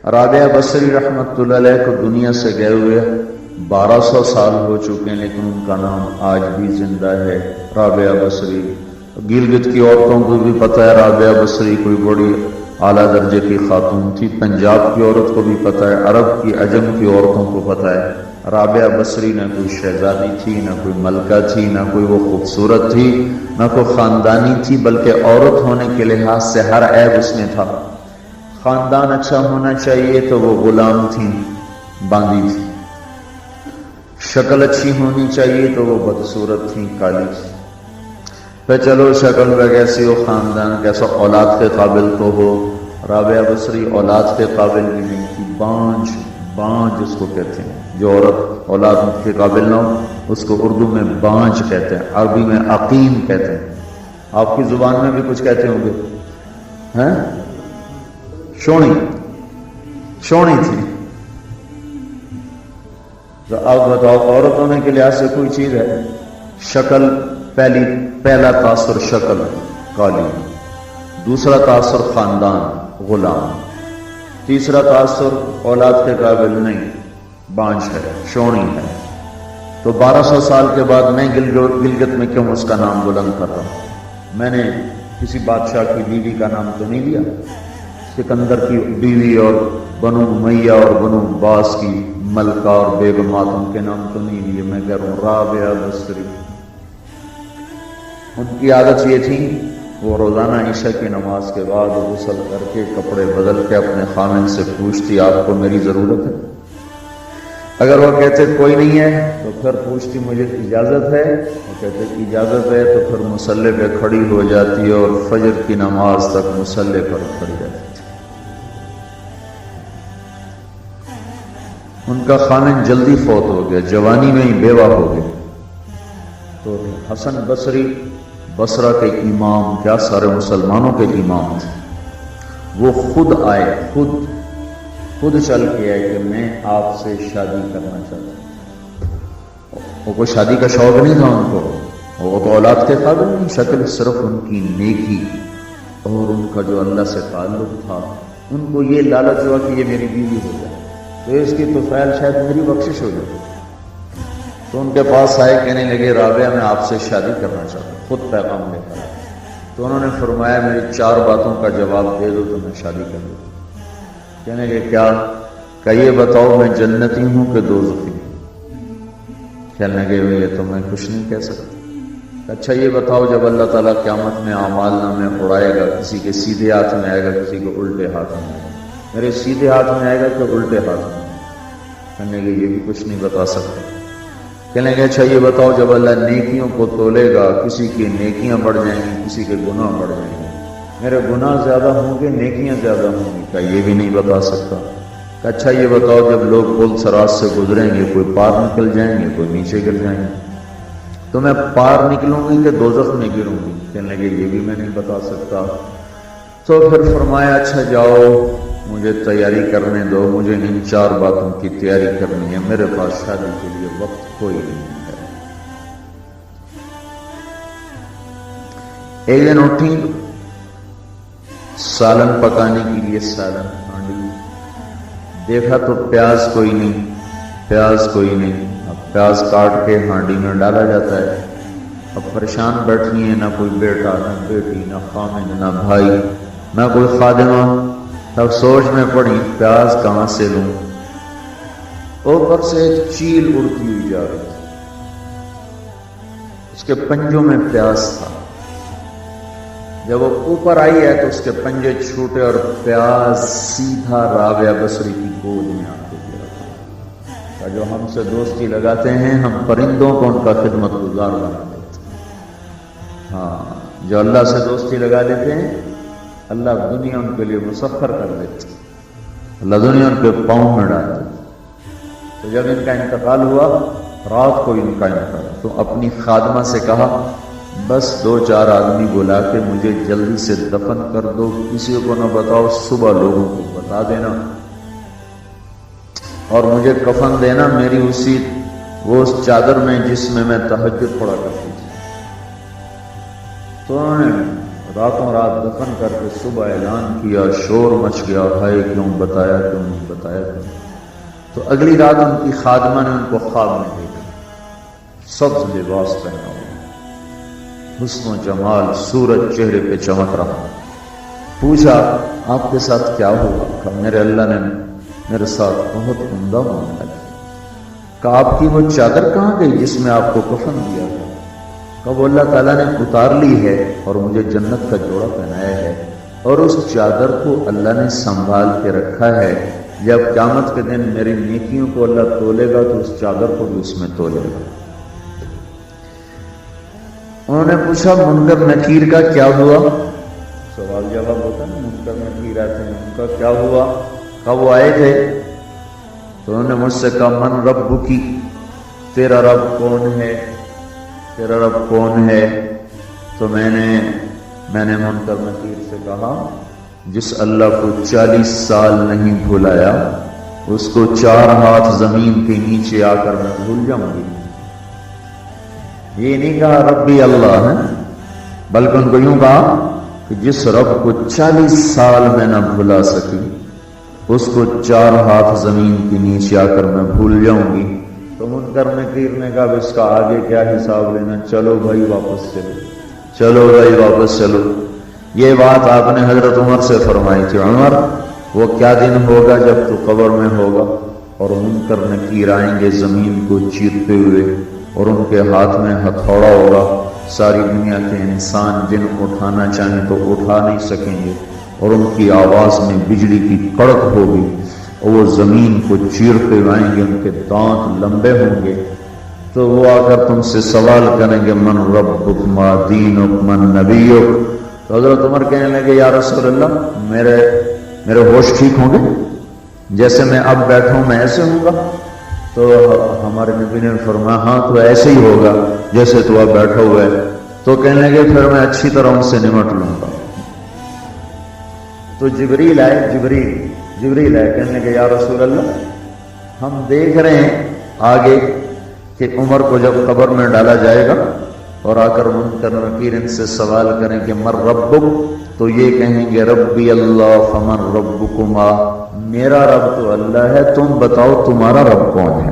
رابعہ بصری رحمۃ اللہ علیہ کو دنیا سے گئے ہوئے 1200 سال ہو چکے ہیں، لیکن ان کا نام آج بھی زندہ ہے، رابعہ بصری۔ گلگت کی عورتوں کو بھی پتہ ہے رابعہ بصری کوئی بڑی اعلیٰ درجے کی خاتون تھی، پنجاب کی عورت کو بھی پتہ ہے، عرب کی عجم کی عورتوں کو پتہ ہے رابعہ بصری نہ کوئی شہزادی تھی، نہ کوئی ملکہ تھی، نہ کوئی وہ خوبصورت تھی، نہ کوئی خاندانی تھی، بلکہ عورت ہونے کے لحاظ سے ہر عیب اس میں تھا۔ خاندان اچھا ہونا چاہیے تو وہ غلام تھی، باندھی تھی، شکل اچھی ہونی چاہیے تو وہ بدصورت تھی، کالی تھی۔ پھر چلو شکل پہ کیسی ہو، خاندان کیسا، اولاد کے قابل تو ہو، رابعہ بصری اولاد کے قابل بھی نہیں تھی، بانجھ جس کو کہتے ہیں، جو عورت اولاد کے قابل نہ ہو اس کو اردو میں بانجھ کہتے ہیں، عربی میں عقیم کہتے ہیں، آپ کی زبان میں بھی کچھ کہتے ہوں گے، ہیں؟ شونی تھی۔ تو اب بتاؤ عورت ہونے کے لحاظ سے کوئی چیز ہے؟ شکل، پہلا تاثر شکل کالی، دوسرا تاثر خاندان غلام، تیسرا تاثر اولاد کے قابل نہیں، بانجھ ہے، شونی ہے۔ تو 1200 سال کے بعد میں گلگت میں کیوں اس کا نام بلند کر رہا ہوں؟ میں نے کسی بادشاہ کی بیوی کا نام تو نہیں لیا، سکندر کی بیوی اور بنو امیہ اور بنو عباس کی ملکہ اور بیگمات ان کے نام تو نہیں لیے، میں کہہ رہا ہوں رابعہ بصری۔ ان کی عادت یہ تھی وہ روزانہ عشاء کی نماز کے بعد غسل کر کے کپڑے بدل کے اپنے خامن سے پوچھتی آپ کو میری ضرورت ہے؟ اگر وہ کہتے کوئی نہیں ہے تو پھر پوچھتی مجھے اجازت ہے، وہ کہتے اجازت ہے تو پھر مصلے پہ کھڑی ہو جاتی اور فجر کی نماز تک مصلے پر کھڑی رہتی۔ ان کا خامن جلدی فوت ہو گیا، جوانی میں ہی بیوہ ہو گئے۔ تو حسن بصری بصرہ کے امام، کیا سارے مسلمانوں کے امام تھے، وہ خود آئے، خود چل کے آئے کہ میں آپ سے شادی کرنا چاہتا ہوں۔ وہ کوئی شادی کا شوق نہیں تھا ان کو، وہ تو اولاد کے قابل نہیں، شکل صرف ان کی نیکی اور ان کا جو اللہ سے تعلق تھا، ان کو یہ لالچ ہوا کہ یہ میری بیوی ہو جائے تو اس کی تو فعل شاید میری بخشش ہو جائے۔ تو ان کے پاس آئے، کہنے لگے رابعہ میں آپ سے شادی کرنا چاہتا ہوں، خود پیغام لے کر آئے۔ تو انہوں نے فرمایا میری 4 باتوں کا جواب دے دو تو میں شادی کر لوں۔ کہنے لگے کیا؟ کہ یہ بتاؤ میں جنتی ہوں کہ دوزخی ہوں؟ کہنے لگے یہ تو میں کچھ نہیں کہہ سکتا۔ اچھا یہ بتاؤ جب اللہ تعالیٰ قیامت میں اعمال نامے اڑائے گا، کسی کے سیدھے ہاتھ میں آئے گا، کسی کے الٹے ہاتھ میں آئے گا، میرے سیدھے ہاتھ میں آئے گا کہ الٹے ہاتھ میں؟ کہنے لگے یہ بھی کچھ نہیں بتا سکتا۔ کہنے لگے اچھا یہ بتاؤ جب اللہ نیکیوں کو تولے گا، کسی کی نیکیاں بڑھ جائیں گی، کسی کے گناہ بڑھ جائیں گے، میرے گناہ زیادہ ہوں گے، نیکیاں زیادہ ہوں گی؟ کہ یہ بھی نہیں بتا سکتا۔ کہ اچھا یہ بتاؤ جب لوگ پل صراط سے گزریں گے، کوئی پار نکل جائیں گے، کوئی نیچے گر جائیں گے، تو میں پار نکلوں گی کہ دوزخ میں گروں گی؟ کہنے لگے یہ بھی میں نہیں بتا سکتا۔ تو پھر فرمایا اچھا جاؤ مجھے تیاری کرنے دو، مجھے ان 4 باتوں کی تیاری کرنی ہے، میرے پاس شادی کے لیے وقت کوئی نہیں ہے۔ ایک دن اٹھی، سالن پکانے کے لیے سالن ہانڈی، دیکھا تو پیاز کوئی نہیں، اب پیاز کاٹ کے ہانڈی میں ڈالا جاتا ہے۔ اب پریشان بیٹھی ہے، نہ کوئی بیٹا، نہ بیٹی، نہ خامن، نہ بھائی، نہ کوئی خادمہ۔ تب سوچ میں پڑی پیاز کہاں سے لوں؟ اوپر سے ایک چیل اڑتی ہوئی جا رہی تھی، اس کے پنجوں میں پیاز تھا۔ جب وہ اوپر آئی ہے تو اس کے پنجے چھوٹے اور پیاز سیدھا رابعہ بصری کی گود میں آ کے گرا۔ جو ہم سے دوستی لگاتے ہیں ہم پرندوں کو ان کا خدمت گزار بنا دیتے ہیں۔ ہاں، جو اللہ سے دوستی لگا لیتے ہیں اللہ دنیا ان کے لیے مسخر کر دیتے، اللہ دنیا ان کے پاؤں میں ڈال دیتے۔ تو جب ان کا انتقال ہوا، رات کو ان کا انتقال، تو اپنی خادمہ سے کہا بس 2-4 آدمی بلا کے مجھے جلدی سے دفن کر دو، کسی کو نہ بتاؤ، صبح لوگوں کو بتا دینا اور مجھے کفن دینا میری وہ اس چادر میں جس میں میں تہجد پڑھا کرتی تھی۔ تو انہوں نے راتوں رات دفن کر کے صبح اعلان کیا، شور مچ گیا، ہائے کیوں بتایا، کیوں نہیں بتایا کیوں؟ تو اگلی رات ان کی خادمہ نے ان کو خواب میں دیکھا، سبز لباس پہنا ہوا، حسن و جمال، سورج چہرے پہ چمک رہا۔ پوچھا آپ کے ساتھ کیا ہوا؟ کہا میرے اللہ نے میرے ساتھ بہت عمدہ معاملہ کیا۔ کہا آپ کی وہ چادر کہاں گئی جس میں آپ کو کفن دیا گیا؟ کہا وہ اللہ تعالیٰ نے اتار لی ہے اور مجھے جنت کا جوڑا پہنایا ہے، اور اس چادر کو اللہ نے سنبھال کے رکھا ہے، جب قیامت کے دن میری نیکیوں کو اللہ تولے گا تو اس چادر کو بھی اس میں تولے گا۔ انہوں نے پوچھا منکر نکیر کا کیا ہوا؟ سوال جواب ہوتا ہے نا، منکر نکیر آتے ہیں، ان کا کیا ہوا؟ کہا وہ آئے تھے تو انہوں نے مجھ سے کہا من رب کی، تیرا رب کون ہے، تیرا رب کون ہے؟ تو میں نے منکر نکیر سے کہا جس اللہ کو 40 سال نہیں بھلایا اس کو 4 ہاتھ زمین کے نیچے آ کر میں بھول جاؤں گی۔ یہ نہیں کہا ربی اللہ ہے، بلکہ ان کو یوں کہا کہ جس رب کو 40 سال میں نہ بھلا سکی اس کو 4 ہاتھ زمین کے نیچے آ کر میں بھول جاؤں گی۔ تو منکر نکیر نے کہا اس کا آگے کیا حساب لینا، چلو بھائی واپس چلو، چلو بھائی واپس چلو۔ یہ بات آپ نے حضرت عمر سے فرمائی تھی، عمر وہ کیا دن ہوگا جب تو قبر میں ہوگا اور منکر نکیر آئیں گے زمین کو چیرتے ہوئے اور ان کے ہاتھ میں ہتھوڑا ہوگا، ساری دنیا کے انسان جن اٹھانا چاہیں تو اٹھا نہیں سکیں گے، اور ان کی آواز میں بجلی کی کڑک ہوگی اور وہ زمین کو چیرتے آئیں گے، ان کے دانت لمبے ہوں گے، تو وہ آ کر تم سے سوال کریں گے من ربک ما دینک من نبیک۔ تو حضرت عمر کہنے لگے یا رسول اللہ میرے ہوش ٹھیک ہوں گے، جیسے میں اب بیٹھا ہوں میں ایسے ہوں گا؟ تو ہمارے نبی نے فرمایا ہاں تو ایسے ہی ہوگا جیسے تو اب بیٹھا ہوا ہے۔ تو کہنے لگے پھر میں اچھی طرح ان سے نمٹ لوں گا۔ تو جبریل آئے کہنے لگے یا رسول اللہ ہم دیکھ رہے ہیں آگے کہ عمر کو جب قبر میں ڈالا جائے گا اور آ کر منکر نکیر ان سے سوال کریں کہ من ربک، تو یہ کہیں گے ربی اللہ فمن ربکما، میرا رب تو اللہ ہے، تم بتاؤ تمہارا رب کون ہے؟